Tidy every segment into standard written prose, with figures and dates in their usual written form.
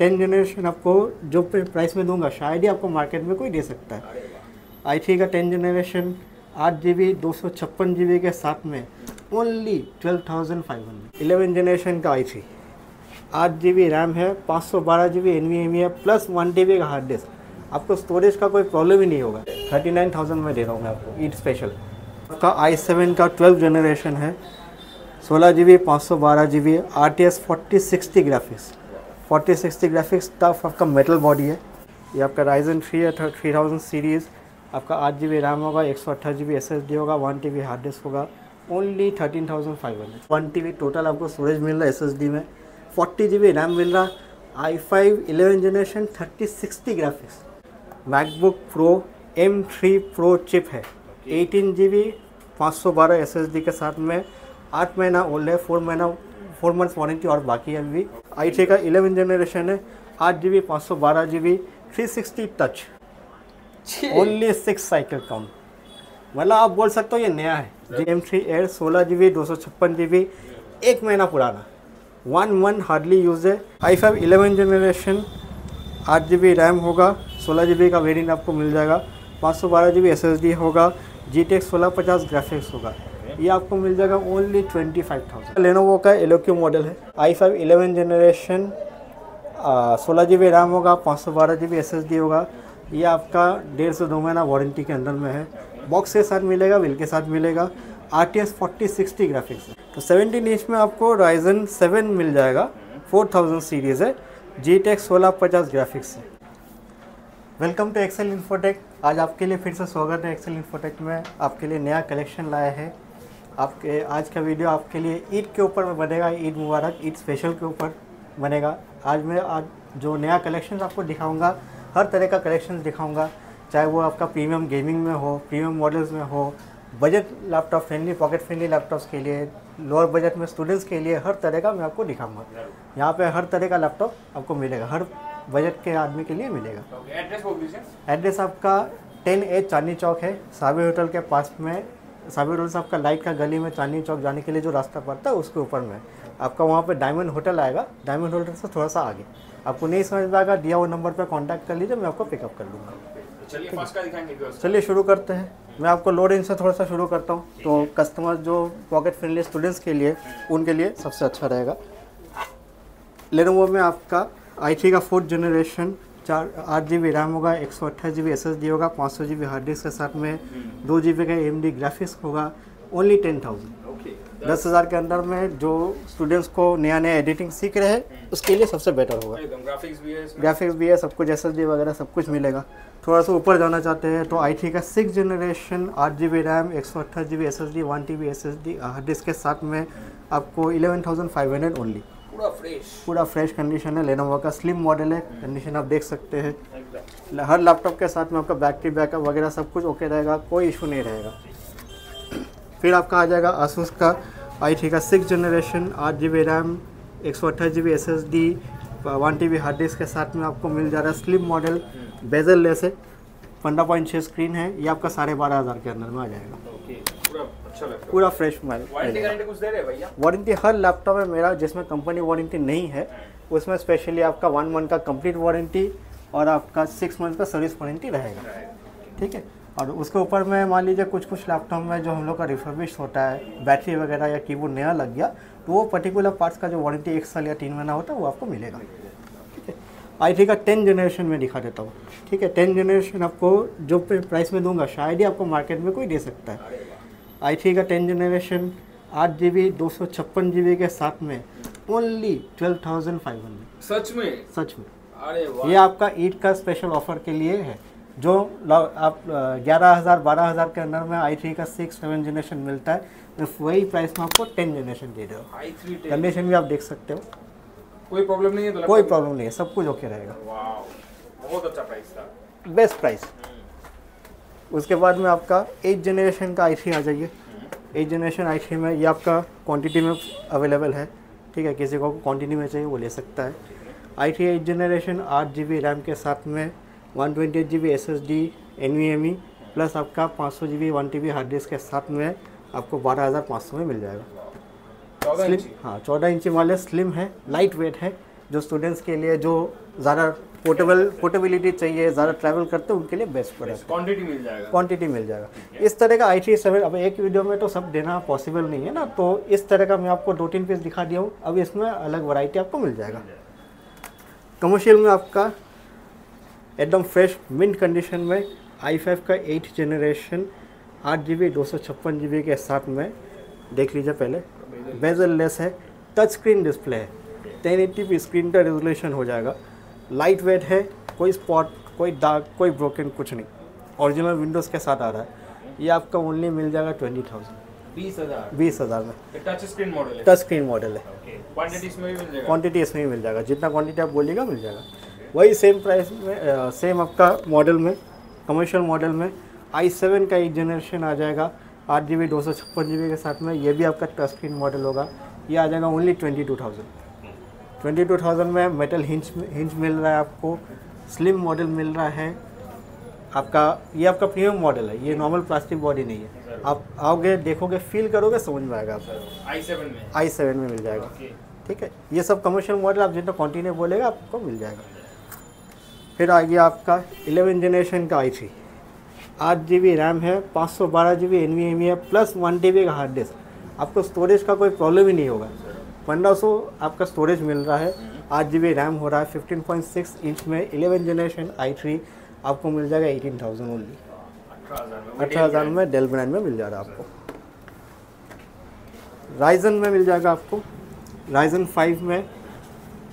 10 generation आपको जो price में दूंगा शायद ही आपको मार्केट में कोई दे सकता है। i3 का 10 जनरेशन 8GB 256GB के साथ में ओनली 12,500। 11 जनरेशन का i3 8GB रैम है, 512GB NVMe है, प्लस 1TB का हार्ड डिस्क। आपको स्टोरेज का कोई प्रॉब्लम ही नहीं होगा। 39,000 में दे रहा हूँ मैं आपको ईद स्पेशल। आपका i7 का 12 जनरेशन है, 16GB 512GB RTS 4060 graphics. 4060 graphics tough आपका मेटल बॉडी है। ये आपका Ryzen 3 है 3000 सीरीज़। आपका 8GB रैम होगा, 128GB SSD होगा, 1TB हार्ड डिस्क होगा, ओनली 13,500। 1TB टोटल आपको स्टोरेज मिल रहा है SSD में, 40GB रैम मिल रहा। i5 11 generation 3060 graphics. MacBook pro M3 pro chip है, 18GB 512 SSD के साथ में, 8 महीना ओल्ड है, 4 मंथ्स वारंटी और बाकी है अभी। i3 का 11 जनरेशन है, 8GB 512GB 360 touch, only 6 cycle count. मतलब आप बोल सकते हो ये नया है। M3 Air 16GB 256GB, 1 महीना पुराना, 1 मंथ हार्डली यूज है। i5 11 जनरेशन 8GB रैम होगा, 16GB का वेरिएंट आपको मिल जाएगा, 512GB SSD होगा, GTX 1650 ग्राफिक्स होगा। ये आपको मिल जाएगा ओनली 25,000। लेनोवो का एलोक्यू मॉडल है, i5 11 जनरेशन 16GB रैम होगा, 512GB SSD होगा। ये आपका 1.5 से 2 महीना वारंटी के अंदर में है। बॉक्स के साथ मिलेगा, बिल के साथ मिलेगा। RTS 4060 ग्राफिक्स है। तो 17 इंच में आपको Ryzen 7 मिल जाएगा, 4000 सीरीज़ है, GTX 1650 ग्राफिक्स है। Welcome to Excel Infotech. आज आपके लिए फिर से स्वागत है। एक्सेल इन्फोटेक में आपके लिए नया कलेक्शन लाया है। आपके आज का वीडियो आपके लिए ईद के ऊपर में बनेगा। ईद मुबारक, ईद स्पेशल के ऊपर बनेगा। आज जो नया कलेक्शन आपको दिखाऊंगा, हर तरह का कलेक्शन दिखाऊंगा, चाहे वो आपका प्रीमियम गेमिंग में हो, प्रीमियम मॉडल्स में हो, budget laptop friendly, pocket friendly laptops के लिए, लोअर बजट में स्टूडेंट्स के लिए, हर तरह का मैं आपको दिखाऊंगा। यहाँ पे हर तरह का लैपटॉप आपको मिलेगा, हर बजट के आदमी के लिए मिलेगा। एड्रेस बोल दीजिए। एड्रेस आपका 10A चांदनी चौक है, साबिर होटल के पास में। साबिर होटल से आपका लाइट का गली में चांदनी चौक जाने के लिए जो रास्ता पड़ता है उसके ऊपर में आपका वहाँ पे डायमंड होटल आएगा। डायमंड होटल से थोड़ा सा आगे। आपको नहीं समझ में आएगा, दिया हुआ नंबर पर कांटेक्ट कर लीजिए, मैं आपको पिकअप कर लूँगा। चलिए फास्ट का दिखाएंगे। चलिए शुरू करते हैं। मैं आपको लो रेंज से थोड़ा सा शुरू करता हूँ, तो कस्टमर जो पॉकेट फ्रेंडली स्टूडेंट्स के लिए, उनके लिए सबसे अच्छा रहेगा। लेनोवो में आपका i3 का 4th जनरेशन 8GB रैम होगा, 128GB SSD होगा, 500GB हार्ड डिस्क के साथ में, 2GB का AMD ग्राफिक्स होगा, ओनली 10,000। 10,000 के अंदर में जो स्टूडेंट्स को नया एडिटिंग सीख रहे हैं उसके लिए सबसे बेटर होगा। ग्राफिक्स भी है, सब कुछ SSD वगैरह सब कुछ मिलेगा। थोड़ा सा ऊपर जाना चाहते हैं तो i3 का 6th generation 8GB RAM, 128GB SSD, 1TB SSD hard disk के साथ में आपको 11,500 ओनली। पूरा फ्रेश कंडीशन है। लेनोवो का स्लिम मॉडल है, कंडीशन आप देख सकते हैं। हर लैपटॉप के साथ में आपका बैटरी बैकअप वगैरह सब कुछ ओके रहेगा, कोई इशू नहीं रहेगा। फिर आपका आ जाएगा asus का i3 का 6th generation 8GB RAM, 128GB SSD, 1TB hard disk के साथ में आपको मिल जा रहा है। स्लिम मॉडल, बेजल लेस है, 15.6 स्क्रीन है। ये आपका 12,500 के अंदर में आ जाएगा। पूरा फ्रेश माल। वारंटी हर लैपटॉप में मेरा जिसमें कंपनी वारंटी नहीं है उसमें स्पेशली आपका 1 मंथ का कंप्लीट वारंटी और आपका 6 मंथ का सर्विस वारंटी रहेगा। ठीक है। और उसके ऊपर में मान लीजिए कुछ लैपटॉप में जो हम लोग का रिफर्बिश होता है, बैटरी वगैरह या कीबोर्ड नया लग गया तो वो पर्टिकुलर पार्ट्स का जो वारंटी 1 साल या 3 महीना होता है वो आपको मिलेगा। ठीक है। i3 का 10 जनरेशन में दिखा देता हूँ। ठीक है। 10 जनरेशन आपको जो प्राइस में दूंगा शायद ही आपको मार्केट में कोई दे सकता है। i3 का 10 जनरेशन 8GB 256GB के साथ में ओनली 12,500। सच में? सच में। अरे वाह। ये आपका ईद का स्पेशल ऑफर के लिए है। जो आप 11,000 12,000 के अंदर में i3 का 6-7 जनरेशन मिलता है, मैं वही प्राइस में आपको 10 जनरेशन दे रहा हूँ। i3 कंडीशन भी आप देख सकते हो, कोई प्रॉब्लम नहीं है तो? कोई प्रॉब्लम नहीं है, सब कुछ ओके रहेगा। वाह, बहुत अच्छा प्राइस था, बेस्ट प्राइस। उसके बाद में आपका 8th जनरेशन का i3 आ जाइए। 8th जनरेशन i3 में ये आपका क्वांटिटी में अवेलेबल है। ठीक है। किसी को क्वांटिटी में चाहिए वो ले सकता है। i3 8th generation 8GB RAM के साथ में 128GB SSD NVMe प्लस आपका 500GB 1TB हार्ड डिस्क के साथ में आपको 12,500 में मिल जाएगा। 14 इंची? हाँ 14 इंची वाले, स्लिम है, लाइट वेट है, जो स्टूडेंट्स के लिए जो ज़्यादा पोर्टेबिलिटी चाहिए, ज़्यादा ट्रैवल करते हैं उनके लिए बेस्ट प्रोडक्ट, क्वांटिटी मिल जाएगा। क्वांटिटी मिल जाएगा। इस तरह का i3 7 अब एक वीडियो में तो सब देना पॉसिबल नहीं है ना, तो इस तरह का मैं आपको 2-3 पीस दिखा दिया हूँ। अब इसमें अलग वैरायटी आपको मिल जाएगा। कमर्शियल में आपका एकदम फ्रेश मिंट कंडीशन में i5 का 8th जनरेशन 8GB 256GB के साथ में देख लीजिए। पहले बेजल लेस है, टच स्क्रीन डिस्प्ले है, 1080p स्क्रीन का रेजोल्यूशन हो जाएगा, लाइट वेट है, कोई स्पॉट, कोई डार्क, कोई ब्रोकन कुछ नहीं, ओरिजिनल विंडोज़ के साथ आ रहा है। ये आपका ओनली मिल जाएगा 20,000 20,000 में। टच स्क्रीन मॉडल है, टच स्क्रीन मॉडल है। क्वांटिटी इसमें भी मिल जाएगा, क्वांटिटी इसमें भी मिल जाएगा, जितना क्वांटिटी आप बोलिएगा मिल जाएगा। वही सेम प्राइस में सेम आपका मॉडल में कमर्शियल मॉडल में i7 का 8th जनरेशन आ जाएगा 8GB 256GB के साथ में। ये भी आपका टच स्क्रीन मॉडल होगा। ये आ जाएगा ओनली 22,000 में। मेटल हिंज मिल रहा है आपको, स्लिम मॉडल मिल रहा है आपका। ये आपका प्रीमियम मॉडल है, ये नॉर्मल प्लास्टिक बॉडी नहीं है। आप आओगे, देखोगे, फील करोगे, समझ में आएगा आपको। i7 में मिल जाएगा। ठीक है, ये सब कमर्शियल मॉडल आप जितना क्वांटिटी बोलेगा आपको मिल जाएगा। फिर आ गया आपका 11th जनरेशन का i3, 8GB रैम है, 512GB NVMe है, प्लस 1TB का हार्ड डिस्क। आपको स्टोरेज का कोई प्रॉब्लम ही नहीं होगा। 1500 आपका स्टोरेज मिल रहा है, 8GB रैम हो रहा है, 15.6 इंच में 11th जनरेशन i3 आपको मिल जाएगा 18,000 ओनली। 18,000 में डेल ब्रांड में मिल जा रहा है आपको। राइजन में मिल जाएगा आपको, राइजन 5 में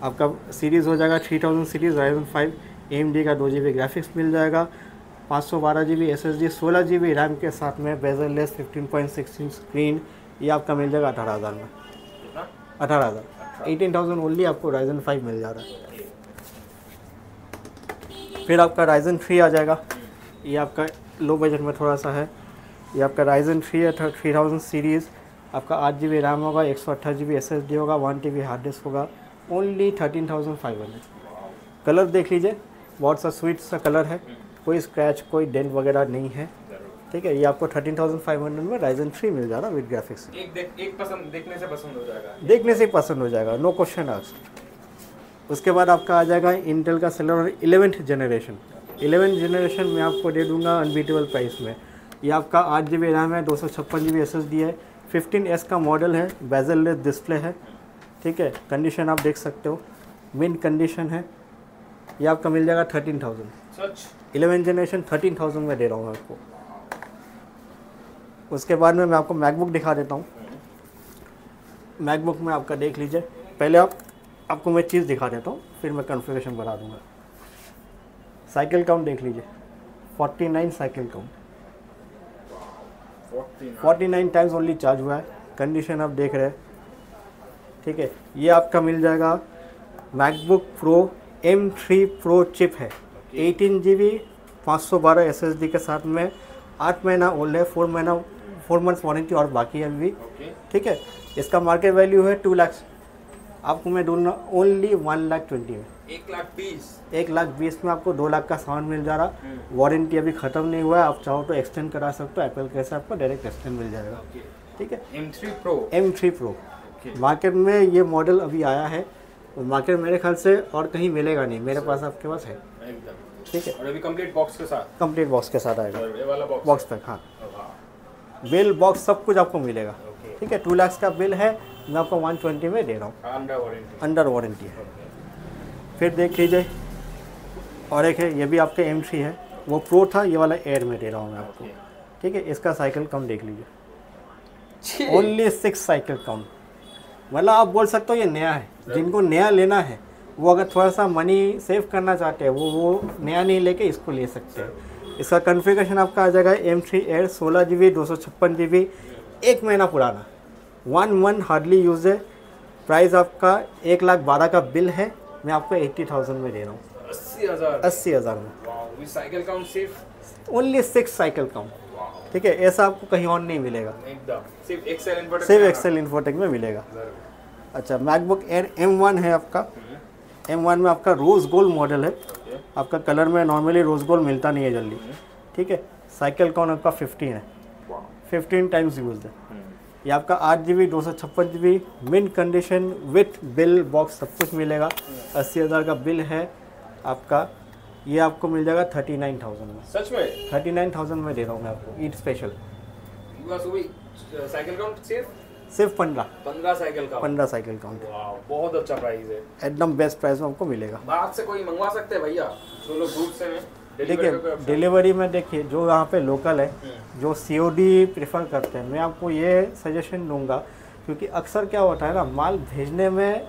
आपका सीरीज़ हो जाएगा 3000 सीरीज़ राइजन 5। AMD का 2GB ग्राफिक्स मिल जाएगा, 512GB SSD, 16GB रैम के साथ में, बेजल लेस, 15.6 इंच स्क्रीन। ये आपका मिल जाएगा 18,000 में। 18,000 18,000 ओनली आपको राइजन 5 मिल जा रहा है। फिर आपका राइजन 3 आ जाएगा। ये आपका लो बजट में थोड़ा सा है। ये आपका राइजन 3 है, 3000 सीरीज़, आपका 8GB रैम होगा, 128GB SSD होगा, 1TB हार्ड डिस्क होगा, ओनली 13,500। कलर देख लीजिए, बहुत सा स्वीट सा कलर है, कोई स्क्रैच, कोई डेंट वगैरह नहीं है। ठीक है, ये आपको 13,500 में राइजन 3 मिल जा रहा है विद ग्राफिक्स। एक पसंद देखने से पसंद हो जाएगा, देखने से पसंद हो जाएगा, नो क्वेश्चन आस्क्ड। उसके बाद आपका आ जाएगा इंटेल का Celerio 11th generation. 11th generation में आपको दे दूंगा अनबीटेबल प्राइस में। ये आपका 8GB रैम है, 256GB SSD है, 15S का मॉडल है, बेजल लेस डिस्प्ले है। ठीक है, कंडीशन आप देख सकते हो, मिंट कंडीशन है। ये आपका मिल जाएगा 13,000। सच 11th जनरेशन 13,000 में दे रहा हूँ आपको। उसके बाद में मैं आपको मैकबुक दिखा देता हूँ। मैकबुक में आपका देख लीजिए, पहले आपको मैं चीज़ दिखा देता हूँ, फिर मैं कॉन्फ़िगरेशन बता दूँगा। साइकिल काउंट देख लीजिए, 49 cycle count, 49 times only charge हुआ है। कंडीशन आप देख रहे हैं। ठीक है, ये आपका मिल जाएगा MacBook pro M3 pro chip है, 18GB 512 SSD के साथ में, 8 महीना ओल्ड है, 4 मंथ्स वारंटी और बाकी है अभी। ठीक है, इसका मार्केट वैल्यू है 2 लाख। आपको मैं दूंगा ओनली 1,20,000 में। 1,20,000 में आपको 2 लाख का सामान मिल जा रहा। वारंटी अभी ख़त्म नहीं हुआ है, आप चाहो तो एक्सटेंड करा सकते हो। एप्पल कैसे आपको डायरेक्ट एक्सटेंड मिल जाएगा। ठीक है, M3 प्रो मार्केट में ये मॉडल अभी आया है। मार्केट मेरे ख्याल से और कहीं मिलेगा नहीं, मेरे पास आपके पास है। ठीक है, और अभी कंप्लीट बॉक्स के साथ आएगा। ये वाला बॉक्स पैक, हाँ, बिल बॉक्स सब कुछ आपको मिलेगा। ठीक है, 2 लाख का बिल है, मैं आपको 120 में दे रहा हूँ, अंडर वारंटी है। फिर देख लीजिए, और एक है, ये भी आपका M3 है, वो प्रो था, ये वाला एयर में दे रहा हूँ मैं आपको। ठीक है, इसका साइकिल काउंट देख लीजिए, ओनली 6 साइकिल काउंट। मतलब आप बोल सकते हो ये नया है। जिनको नया लेना है, वो अगर थोड़ा सा मनी सेव करना चाहते हैं, वो नया नहीं लेके इसको ले सकते हैं। इसका कॉन्फ़िगरेशन आपका आ जाएगा M3 एयर, 16GB 256GB, 1 महीना पुराना, 1 मंथ हार्डली यूज़ है। प्राइस आपका 1,12,000 का बिल है, मैं आपको 80,000 में दे रहा हूँ। 80,000 में साइकिल काउंट सिर्फ ओनली 6 साइकिल काउंट। ठीक है, ऐसा आपको कहीं और नहीं मिलेगा, सिर्फ एक्सेल इन्फोटेक में मिलेगा। अच्छा, मैकबुक एयर M1 है आपका। M1 में आपका रोज़ गोल्ड मॉडल है। आपका कलर में नॉर्मली रोज़ गोल्ड मिलता नहीं है जल्दी। ठीक है, साइकिल काउंट आपका 15 है, 15 टाइम्स यूज है। ये आपका 8 GB 256 GB mint condition with bill box सब कुछ मिलेगा। 80,000 का बिल है आपका। ये आपको मिल जाएगा 39,000 में। सच में 39,000 में दे रहा हूँ मैं आपको ईद स्पेशल। साइकिल काउंट सिर्फ 15 साइकिल का 15 साइकिल काउंट। बहुत अच्छा प्राइस है, एकदम बेस्ट प्राइस में आपको मिलेगा। बाहर से कोई मंगवा सकते हैं भैया जो लोग दूर से हैं? देखिए डिलीवरी में देखिए जो यहाँ पे लोकल है, जो COD प्रेफर करते हैं, मैं आपको ये सजेशन दूंगा, क्योंकि अक्सर क्या होता है ना, माल भेजने में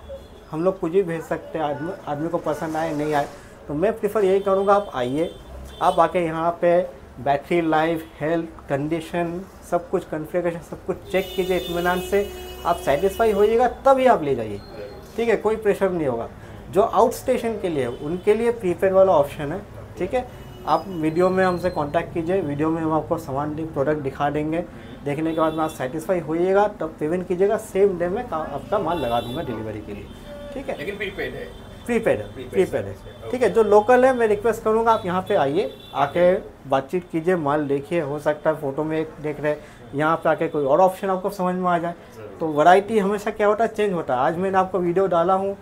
हम लोग कुछ भी भेज सकते हैं, आदमी को पसंद आए नहीं आए, तो मैं प्रेफर यही करूँगा आप आइए, आप आके यहाँ पे बैटरी लाइफ, हेल्थ कंडीशन, सब कुछ कॉन्फ़िगरेशन सब कुछ चेक कीजिए इत्मीनान से। आप सेटिस्फाई होइएगा तभी आप ले जाइए, ठीक है, कोई प्रेशर नहीं होगा। जो आउट स्टेशन के लिए उनके लिए प्रीपेड वाला ऑप्शन है, ठीक है। आप वीडियो में हमसे कांटेक्ट कीजिए, वीडियो में हम आपको सामान प्रोडक्ट दिखा देंगे, देखने के बाद में आप सेटिस्फाई होइएगा तब पेमेंट कीजिएगा, सेम डे में आपका माल लगा दूंगा डिलीवरी के लिए, ठीक है। लेकिन प्रीपेड है, प्रीपेड है, ठीक है। जो लोकल है मैं रिक्वेस्ट करूंगा आप यहाँ पे आइए, आके बातचीत कीजिए, माल देखिए, हो सकता है फ़ोटो में एक देख रहे यहाँ पे आके कोई और ऑप्शन आपको समझ में आ जाए। तो वैरायटी हमेशा क्या होता है, चेंज होता है। आज मैंने आपको वीडियो डाला हूँ,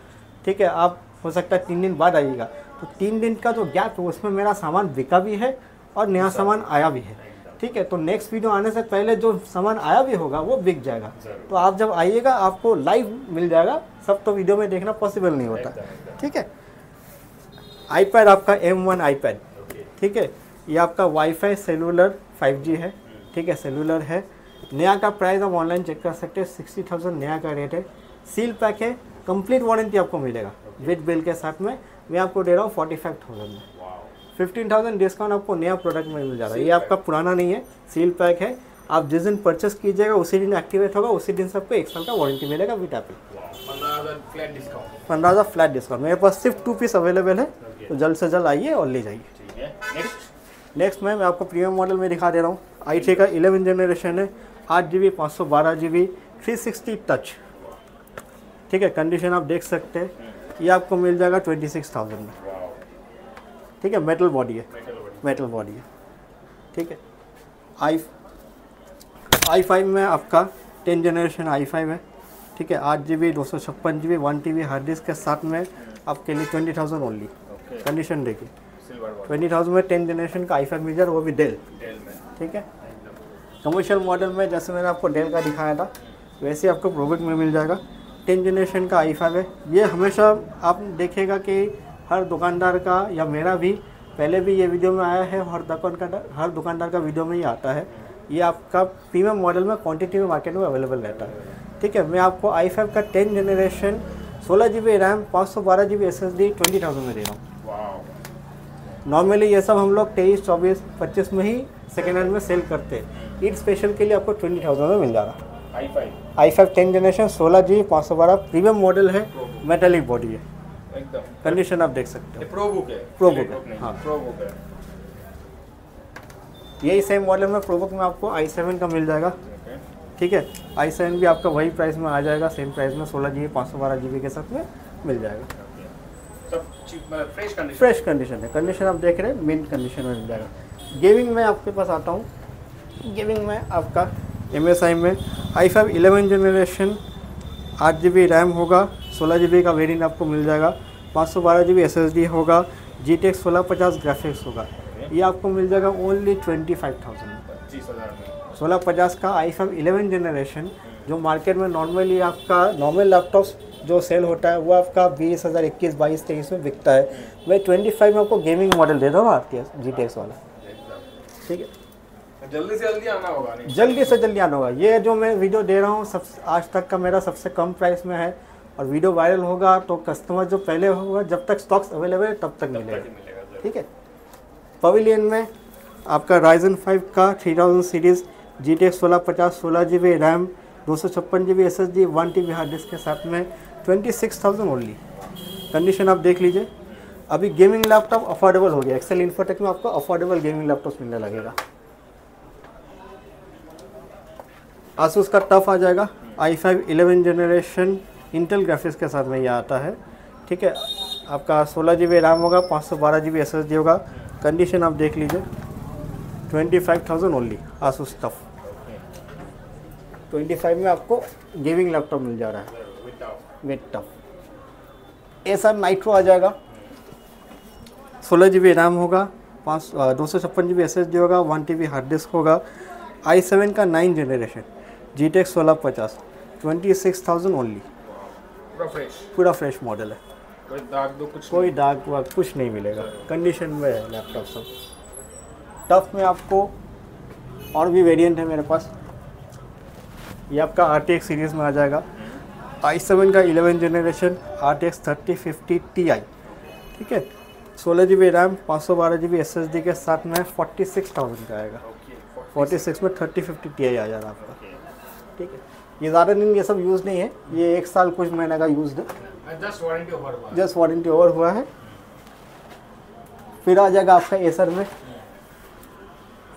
ठीक है, आप हो सकता है 3 दिन बाद आइएगा, तो 3 दिन का जो गैप है उसमें मेरा सामान बिका भी है और नया सामान आया भी है, ठीक है। तो नेक्स्ट वीडियो आने से पहले जो सामान आया भी होगा वो बिक जाएगा। तो आप जब आइएगा आपको लाइव मिल जाएगा, सब तो वीडियो में देखना पॉसिबल नहीं होता, ठीक है। iPad आपका M1 iPad, ठीक है, ये आपका वाईफाई सेलुलर 5G है, ठीक है, सेलुलर है। नया का प्राइस आप ऑनलाइन चेक कर सकते हैं, 60,000 नया का रेट है। सील पैक है, कंप्लीट वारंटी आपको मिलेगा विद बिल के साथ में। मैं आपको दे रहा हूँ 45,000 में। 15,000 डिस्काउंट आपको नया प्रोडक्ट में मिल जा रहा है। ये आपका पुराना नहीं है, सील पैक है। आप जिस दिन परचेस कीजिएगा उसी दिन एक्टिवेट होगा, उसी दिन से आपको 1 साल का वारंटी मिलेगा विद एप्पल। 15,000 flat discount. मेरे पास सिर्फ 2 पीस अवेलेबल है, तो जल्द से जल्द आइए और ले जाइए। नेक्स्ट मैं आपको प्रीमियम मॉडल में दिखा दे रहा हूँ। i3 का 11 जनरेशन है, 8 GB 512 GB 360 टच, ठीक है। कंडीशन आप देख सकते हैं, ये आपको मिल जाएगा 26,000 में, ठीक है। मेटल बॉडी है, ठीक है। i5 में आपका 10 जनरेशन i5 है, ठीक है। 8 GB 256 GB 1 TB hard disk के साथ में आपके लिए 20,000 ओनली। कंडीशन देखिए, 20,000 में 10 जनरेशन का i5 मिल जाएगा, वो भी डेल में, ठीक है। कमर्शियल मॉडल में जैसे मैंने आपको डेल का दिखाया था वैसे आपको प्रोबेक में मिल जाएगा। 10 जनरेशन का i5 है। ये हमेशा आप देखेगा कि हर दुकानदार का, या मेरा भी पहले भी ये वीडियो में आया है, हर दुकानदार का वीडियो में ही आता है। ये आपका प्रीमियम मॉडल में क्वांटिटी में मार्केट में अवेलेबल रहता है, ठीक है। मैं आपको i5 का 10 generation 16 GB RAM 512 GB SSD 20,000 में दे रहा हूँ। नॉर्मली ये सब हम लोग 23, 24, 25 में ही सेकेंड हैंड में सेल करते हैं। ईद स्पेशल के लिए आपको 20,000 में मिल जाएगा। i5 10 generation 16 GB 512 premium model है, मेटालिक बॉडी है एकदम। कंडीशन आप देख सकते हो, प्रोबुक है, हाँ प्रोबुक है। यही सेम मॉडल में प्रोबुक में आपको i7 का मिल जाएगा, ठीक है। i7 भी आपका वही प्राइस में आ जाएगा, सेम प्राइस में 16 GB 512 GB के साथ में मिल जाएगा। फ्रेश कंडीशन है, कंडीशन आप देख रहे हैं, मिंट कंडीशन में मिल जाएगा। गेमिंग में आपके पास आता हूँ, गेमिंग में आपका MSI में i5 11 जनरेशन 8 GB रैम होगा, 16 GB का वेरिएंट आपको मिल जाएगा, 512 GB SSD होगा, GTX 1650 ग्राफिक्स होगा। ये आपको मिल जाएगा ओनली 25,000 में, 1650 का i5 11 जनरेशन। जो मार्केट में नॉर्मली आपका नॉर्मल लैपटॉप्स जो सेल होता है वो आपका 20,000 21, 22, 23 में बिकता है। मैं 25 में आपको गेमिंग मॉडल दे रहा हूँ GTX वाला, ठीक है। जल्दी से जल्दी आना होगा, जल्दी से जल्दी आना होगा। ये जो मैं वीडियो दे रहा हूँ सब आज तक का मेरा सबसे कम प्राइस में है, और वीडियो वायरल होगा तो कस्टमर जो पहले होगा, जब तक स्टॉक्स अवेलेबल है तब तक मिलेगा, ठीक है। पवेलियन में आपका Ryzen 5 का 3000 series GTX 1650 16 GB RAM 256 GB SSD 1 TB hard disk के साथ में 26,000 ओनली। कंडीशन आप देख लीजिए। अभी गेमिंग लैपटॉप अफोर्डेबल हो गया, एक्सेल इन्फोटेक में आपको अफोर्डेबल गेमिंग लैपटॉप मिलने लगेगा। आसूस का टफ आ जाएगा, i5 11 जनरेशन इंटेल ग्राफिक्स के साथ में ये आता है, ठीक है। आपका 16 GB रैम होगा, 512 GB SSD होगा। कंडीशन आप देख लीजिए, 25,000 ओनली आसूस टफ। 25 में आपको गेमिंग लैपटॉप मिल जा रहा है विद टफ। एसर नाइट्रो आ जाएगा, 16 GB रैम होगा, 256 GB SSD होगा, 1 TB हार्ड डिस्क होगा। i7 का 9 जनरेशन GTX 1650, 26,000 ओनली। पूरा फ्रेश मॉडल है, कोई दाग दो कुछ कोई दाग वाग कुछ नहीं मिलेगा, कंडीशन में है लैपटॉप सब। टफ में आपको और भी वेरिएंट है मेरे पास। ये आपका RTX सीरीज़ में आ जाएगा, i7 का 11 जनरेशन RTX 3050 Ti, ठीक है। 16 GB रैम, 512 GB SSD के साथ में 46,000 का आएगा। 46 में 3050 Ti आ जा रहा है आपका, ठीक है। ये ज़्यादा दिन ये सब यूज़ नहीं है, ये 1 साल कुछ महीने का यूज़ है, जस्ट वारंटी ओवर हुआ है। फिर आ जाएगा आपका एसर में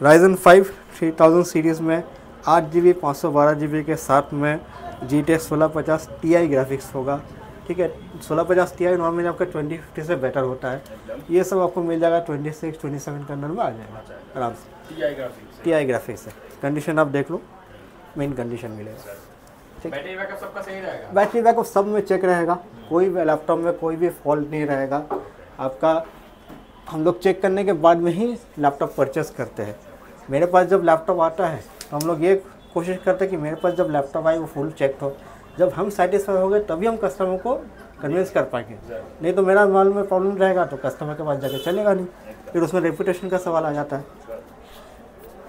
Ryzen 5 3000 सीरीज़ में 8 GB 512 GB के साथ में GTX 1650 Ti ग्राफिक्स होगा, ठीक है। 1650 Ti नॉर्मली आपका 2050 से बेटर होता है। ये सब आपको मिल जाएगा 26-27 के अंदर में आ जाएगा आराम से। Ti ग्राफिक्स है, कंडीशन आप देख लो, मेन कंडीशन मिलेगा। बैटरी बैकअप सबका सही रहेगा? बैटरी बैकअप सब में चेक रहेगा, कोई भी लैपटॉप में कोई भी फॉल्ट नहीं रहेगा आपका। हम लोग चेक करने के बाद में ही लैपटॉप परचेस करते हैं। मेरे पास जब लैपटॉप आता है तो हम लोग ये कोशिश करते हैं कि मेरे पास जब लैपटॉप आए वो फुल चेक हो। जब हम सेटिस्फाई हो गए तभी हम कस्टमर को कन्विंस कर पाएंगे, नहीं तो मेरा माल में प्रॉब्लम रहेगा तो कस्टमर के पास जाके चलेगा नहीं, फिर उसमें रेपुटेशन का सवाल आ जाता है।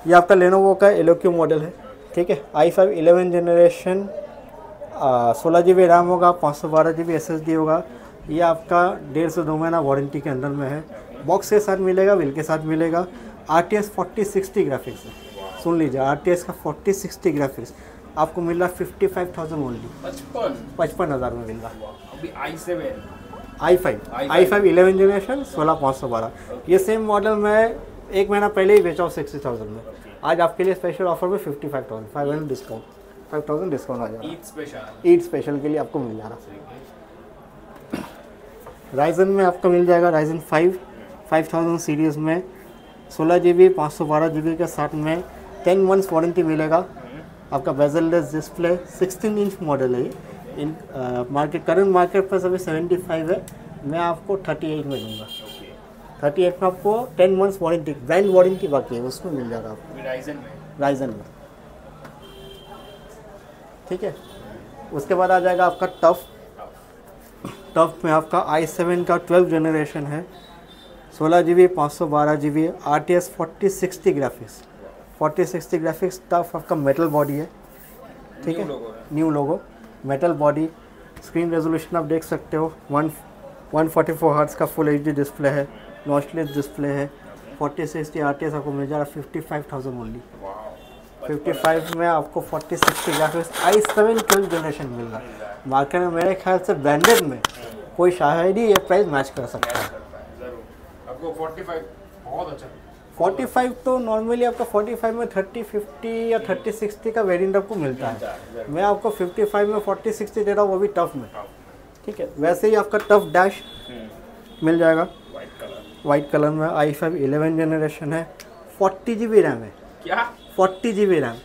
ये आपका लेनोवो का एलोक्यू मॉडल है, ठीक है। i5 11 जनरेशन 16 GB रैम होगा, 512 GB SSD होगा। ये आपका 1.5 से 2 महीना वारंटी के अंदर में है। बॉक्स के साथ मिलेगा, बिल के साथ मिलेगा। RTX 4060 ग्राफिक्स है, सुन लीजिए, RTX का 4060 ग्राफिक्स आपको मिल रहा है 55,000 ओनली, 55,000 में मिल रहा है। अभी i5 11 जनरेशन 16512, ये सेम मॉडल मैं 1 महीना पहले ही बेचा हूँ 60,000 में। आज आपके लिए स्पेशल ऑफर में 55,500 डिस्काउंट, 5,000 डिस्काउंट आ जा रहा है। ईद स्पेशल के लिए आपको मिल जा रहा है। Ryzen में आपका मिल जाएगा Ryzen 5 5000 सीरीज़ में 16 GB 512 GB के साथ में 10 मंथ्स वारंटी मिलेगा। आपका बेजललेस डिस्प्ले 16 इंच मॉडल है। इन मार्केट करंट मार्केट पर अभी 75 है, मैं आपको 38 में दूंगा। 38 में आपको 10 मंथ्स वारंटी, ब्रांड वारंटी बाकी है, उसमें मिल जाएगा आपको Ryzen में, ठीक है। उसके बाद आ जाएगा आपका टफ में आपका i7 का 12 जनरेशन है, 16 GB 512 GB RTX 4060 graphics, 4060 graphics. Tough आपका मेटल बॉडी है, ठीक है, new logo, metal body. Screen resolution आप देख सकते हो, 144 हर्ट्ज का फुल HD डिस्प्ले है, नॉचलेस डिस्प्ले है। 4060 RTX आपको मिल जा रहा है 55,000 ओनली। 55 में आपको 4060 ग्राफिक्स i7 12 जनरेशन मिल रहा है। मार्केट में मेरे ख्याल से ब्रांडेड में कोई शायद ही ये प्राइस मैच कर सकता है। आपको 45 बहुत अच्छा। 45 तो नॉर्मली आपका 45 में 3050 या 3060 का वेरिएंट आपको मिलता है। मैं आपको 55 में 4060 दे रहा हूँ, वो भी टफ में, ठीक है। वैसे ही आपका टफ डैश मिल जाएगा वाइट कलर में। i5 11 जनरेशन है, 40 GB रैम है। क्या? 40 GB रैम,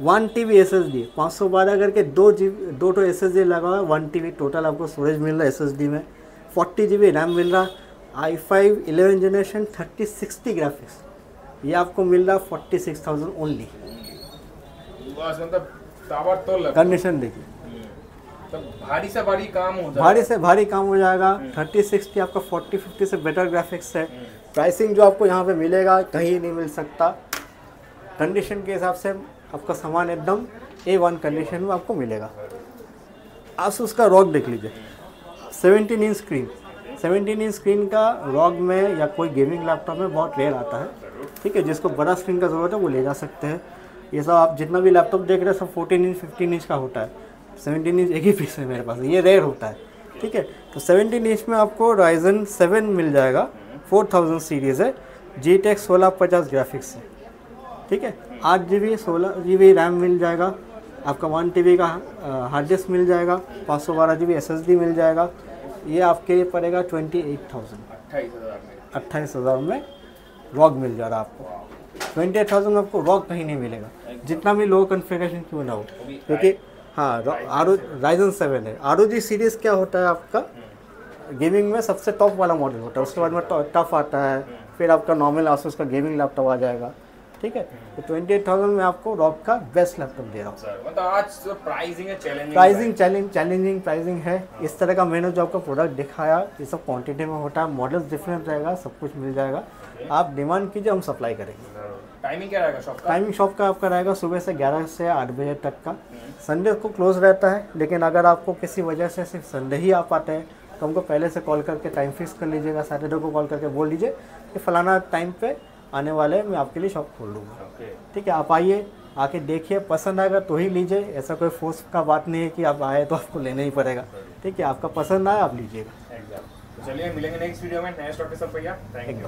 1 TB SSD, 512 करके 2 तो SSD लगा हुआ है, 1 TB टोटल आपको स्टोरेज मिल रहा है SSD में। 40 GB रैम मिल रहा है। i5 11 जनरेशन 3060 ग्राफिक्स, ये आपको मिल रहा है 46,000 ओनली। कंडीशन देखिए, भारी से भारी काम हो जाएगा, भारी से भारी काम हो जाएगा। 3060 आपका 4050 से बेटर ग्राफिक्स है। प्राइसिंग जो आपको यहाँ पे मिलेगा कहीं नहीं मिल सकता। कंडीशन के हिसाब से आपका सामान एकदम A1 कंडीशन में आपको मिलेगा। आसूस का रॉग देख लीजिए, 17 इंच स्क्रीन, 17 इंच स्क्रीन का रॉग में या कोई गेमिंग लैपटॉप में बहुत रेयर आता है, ठीक है। जिसको बड़ा स्क्रीन का ज़रूरत है वो ले जा सकते हैं। ये सब आप जितना भी लैपटॉप देख रहे हैं सब 14 इंच 15 इंच का होता है। 17 इंच एक ही पीस है मेरे पास, ये रेयर होता है, ठीक है। तो 17 इंच में आपको Ryzen 7 मिल जाएगा, 4000 सीरीज़ है, GTX 1650 ग्राफिक्स है, ठीक है। 8 GB 16 GB रैम मिल जाएगा आपका, 1 TB का हार्ड डिस्क मिल जाएगा, 512 GB SSD मिल जाएगा। ये आपके लिए पड़ेगा 28,000 में, 28,000 में रॉग मिल जा रहा है आपको। 28,000 में आपको रॉक कहीं नहीं मिलेगा, जितना भी लो कॉन्फ़िगरेशन क्यों ना हो, क्योंकि हाँ Ryzen 7 है। ROG सीरीज़ क्या होता है आपका गेमिंग में सबसे टॉप वाला मॉडल होता है, उसके बाद में टफ आता है, फिर आपका नॉर्मल आसूस का गेमिंग लैपटॉप आ जाएगा, ठीक है। तो 28,000 में आपको रॉक का बेस्ट लैपटॉप दे रहा हूँ। मतलब आज प्राइसिंग है, चैलेंजिंग प्राइसिंग है। इस तरह का मैंने जो आपका प्रोडक्ट दिखाया ये सब क्वांटिटी में होता है, मॉडल्स डिफरेंट रहेगा, सब कुछ मिल जाएगा, आप डिमांड कीजिए हम सप्लाई करेंगे। टाइमिंग क्या रहेगा शॉप का? टाइमिंग शॉप का आपका रहेगा सुबह से 11 से 8 बजे तक का। संडे को क्लोज रहता है, लेकिन अगर आपको किसी वजह से सिर्फ संडे ही आ पाते हैं तो हमको पहले से कॉल करके टाइम फिक्स कर लीजिएगा। सैटरडे को कॉल करके बोल दीजिए कि फलाना टाइम पे आने वाले मैं आपके लिए शॉप खोल दूँगा, ठीक है। आप आइए, आके देखिए, पसंद आएगा तो ही लीजिए, ऐसा कोई फोर्स का बात नहीं है कि आप आए तो आपको लेना ही पड़ेगा, ठीक है। आपका पसंद आए आप लीजिएगा। चलिए मिलेंगे नेक्स्ट वीडियो में नए स्टॉक के साथ भैया। Thank you.